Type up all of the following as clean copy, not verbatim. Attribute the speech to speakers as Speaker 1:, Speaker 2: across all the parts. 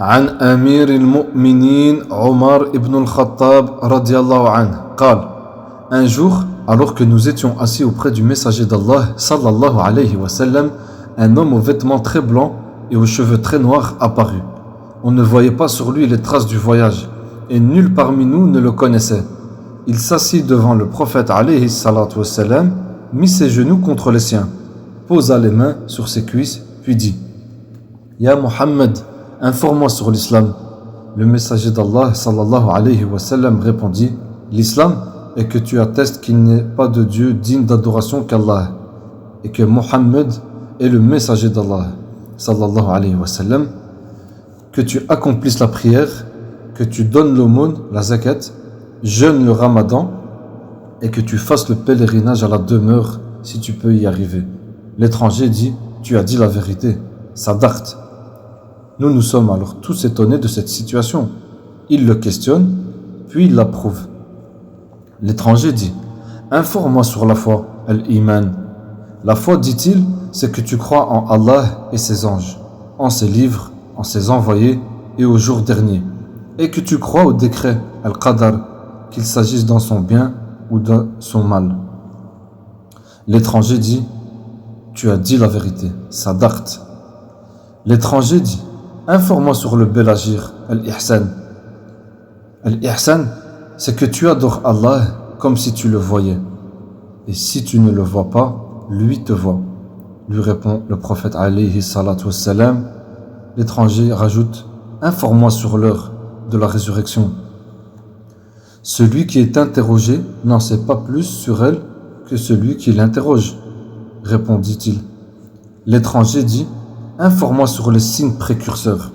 Speaker 1: عن أمير المؤمنين عمر ibn al-Khattab radiallahu anhu قال Un jour, alors que nous étions assis auprès du messager d'Allah sallallahu alayhi wa sallam, un homme aux vêtements très blancs et aux cheveux très noirs apparut. On ne voyait pas sur lui les traces du voyage et nul parmi nous ne le connaissait. Il s'assit devant le prophète alayhi salatu wa sallam, mit ses genoux contre les siens, posa les mains sur ses cuisses, puis dit Ya Muhammad, informe-moi sur l'islam. Le messager d'Allah sallallahu alayhi wa sallam répondit L'islam est que tu attestes qu'il n'est pas de Dieu digne d'adoration qu'Allah et que Muhammad est le messager d'Allah sallallahu alayhi wa sallam, que tu accomplisses la prière, que tu donnes l'aumône, la zakat, jeûnes le ramadan et que tu fasses le pèlerinage à la demeure si tu peux y arriver. L'étranger dit Tu as dit la vérité, sadaqt. Nous sommes alors tous étonnés de cette situation. Il le questionne, puis il l'approuve. L'étranger dit Informe-moi sur la foi, al-iman. La foi, dit-il, c'est que tu crois en Allah et ses anges, en ses livres, en ses envoyés et au jour dernier, et que tu crois au décret, al-qadar, qu'il s'agisse dans son bien ou dans son mal. L'étranger dit Tu as dit la vérité, sadaqt. L'étranger dit Informe-moi sur le bel agir, al-ihsan. Al-ihsan, c'est que tu adores Allah comme si tu le voyais. Et si tu ne le vois pas, lui te voit. Lui répond le prophète alayhi salatu wassalam. L'étranger rajoute Informe-moi sur l'heure de la résurrection. Celui qui est interrogé n'en sait pas plus sur elle que celui qui l'interroge, répondit-il. L'étranger dit Informe-moi sur les signes précurseurs.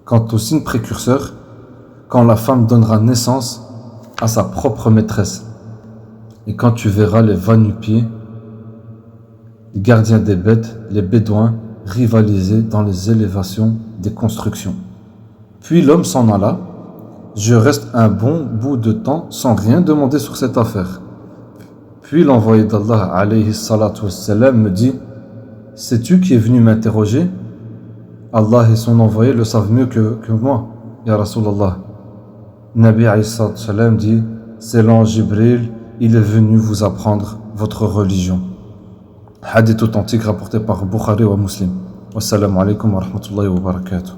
Speaker 1: Quant aux signes précurseurs, quand la femme donnera naissance à sa propre maîtresse, et quand tu verras les va-nu-pieds, les gardiens des bêtes, les bédouins, rivaliser dans les élévations des constructions. Puis l'homme s'en alla. Je reste un bon bout de temps sans rien demander sur cette affaire. Puis l'envoyé d'Allah alayhi salatu wassalam me dit Sais-tu qui est venu m'interroger? Allah et son envoyé le savent mieux que moi, ya Rasulallah. Nabi alayhi salatu wassalam dit C'est l'ange Jibril, il est venu vous apprendre votre religion. Hadith authentique rapporté par Bukhari wa Muslim. Wassalamu alaikum wa rahmatullahi wa barakatuh.